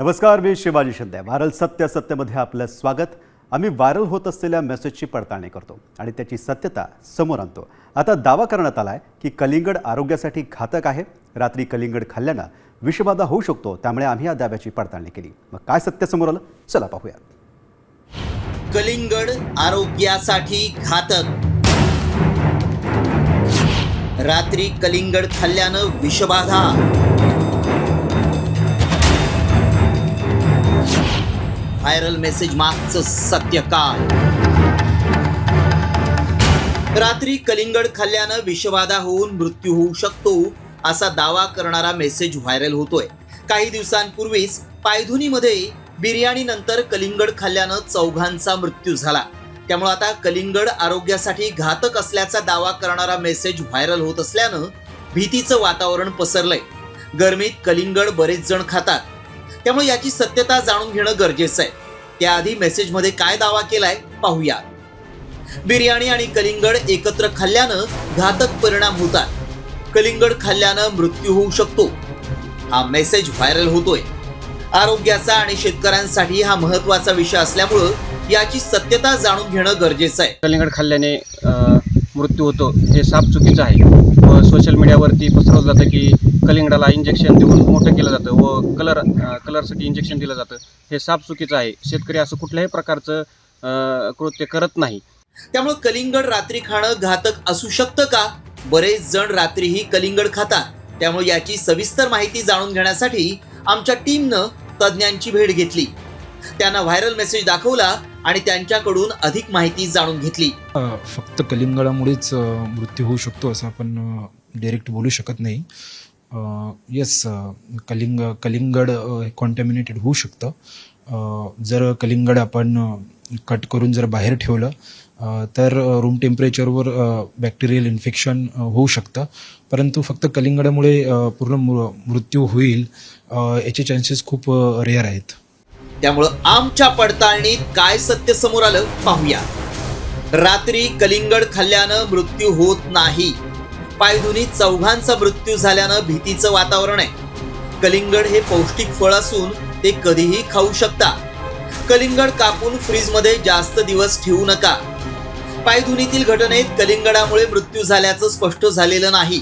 नमस्कार, मी शिवाजी शिंदे. व्हायरल सत्यामध्ये आपलं स्वागत. आम्ही व्हायरल होत असलेल्या मेसेजची पडताळणी करतो आणि त्याची सत्यता समोर आणतो. आता दावा करण्यात आला आहे की कलिंगड आरोग्यासाठी घातक आहे. रात्री कलिंगड खाल्ल्यानं विषबाधा होऊ शकतो, त्यामुळे आम्ही या दाव्याची पडताळणी केली. मग काय सत्य समोर आलं, चला पाहूया. कलिंगड आरोग्यासाठी घातक. रात्री कलिंगड खाल्ल्यानं विषबाधा. व्हायरल मेसेज मागचं सत्य काय? रात्री कलिंगड खाल्ल्यानं विषबाधा होऊन मृत्यू होऊ शकतो असा दावा करणारा मेसेज व्हायरल होतोय. काही दिवसांपूर्वीच पायधुनीमध्ये बिर्याणीनंतर कलिंगड खाल्ल्यानं चौघांचा मृत्यू झाला. त्यामुळे आता कलिंगड आरोग्यासाठी घातक असल्याचा दावा करणारा मेसेज व्हायरल होत असल्यानं भीतीचं वातावरण पसरलंय. गरमीत कलिंगड बरेच जण खातात, त्यामुळे याची सत्यता जाणून घेणं गरजेचं आहे. त्याआधी मेसेजमध्ये काय दावा केलाय पाहूया. बिर्याणी आणि कलिंगड एकत्र खाल्ल्यानं घातक परिणाम होतात. कलिंगड खाल्ल्यानं मृत्यू होऊ शकतो. हा मेसेज व्हायरल होतोय. आरोग्याचा आणि शेतकऱ्यांसाठी हा महत्त्वाचा विषय असल्यामुळं याची सत्यता जाणून घेणं गरजेचं आहे. कलिंगड खाल्ल्याने मृत्यू होतो हे साफ चुकीचं आहे व सोशल मीडियावरती पसरवलं जातं की कलिंगडाला इंजेक्शन देऊन मोठं केलं जातं व कलरसाठी इंजेक्शन दिलं जातं. हे साफ चुकीचं आहे. शेतकरी असं कुठल्याही प्रकारचं कृत्य करत नाही. त्यामुळे कलिंगड रात्री खाणं घातक असू शकतं का? बरेच जण रात्रीही कलिंगड खातात. त्यामुळे याची सविस्तर माहिती जाणून घेण्यासाठी आमच्या टीमनं तज्ज्ञांची भेट घेतली. त्यांना व्हायरल मेसेज दाखवला आणि त्यांच्याकडून अधिक माहिती जाणून घेतली. फक्त कलिंगडामुळेच मृत्यू होऊ शकतो असं आपण डायरेक्ट बोलू शकत नाही. येस, कलिंगड कॉन्टॅमिनेटेड होऊ शकतं. जर कलिंगड आपण कट करून जर बाहेर ठेवलं तर रूम टेम्परेचरवर बॅक्टेरियल इन्फेक्शन होऊ शकतं. परंतु फक्त कलिंगडामुळे पूर्ण मृत्यू होईल याचे चान्सेस खूप रेअर आहेत. त्यामुळं आमच्या पडताळणीत काय सत्य समोर आलं पाहूया. रात्री कलिंगड खाल्ल्यानं मृत्यू होत नाही. पायधुनीत चौघांचा मृत्यू झाल्यानं भीतीचं वातावरण आहे. कलिंगड हे पौष्टिक फळ असून ते कधीही खाऊ शकता. कलिंगड कापून फ्रीजमध्ये जास्त दिवस ठेवू नका. पायधुनीतील घटनेत कलिंगडामुळे मृत्यू झाल्याचं स्पष्ट झालेलं नाही.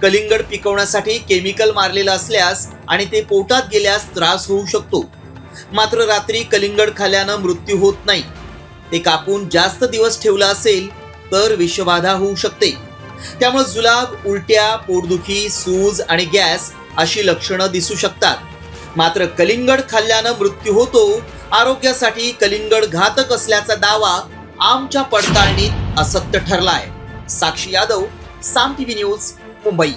कलिंगड पिकवण्यासाठी केमिकल मारलेलं असल्यास आणि ते पोटात गेल्यास त्रास होऊ शकतो. मात्र रात्री कलिंगड खाल्ल्यानं मृत्यू होत नाही. ते कापून जास्त दिवस ठेवलं असेल तर विषबाधा होऊ शकते. त्यामुळे जुलाब, उलट्या, पोटदुखी, सूज आणि गॅस अशी लक्षणं दिसू शकतात. मात्र कलिंगड खाल्ल्यानं मृत्यू होतो. आरोग्यासाठी कलिंगड घातक असल्याचा दावा आमच्या पडताळणीत असत्य ठरलाय. साक्षी यादव, साम टीव्ही न्यूज, मुंबई.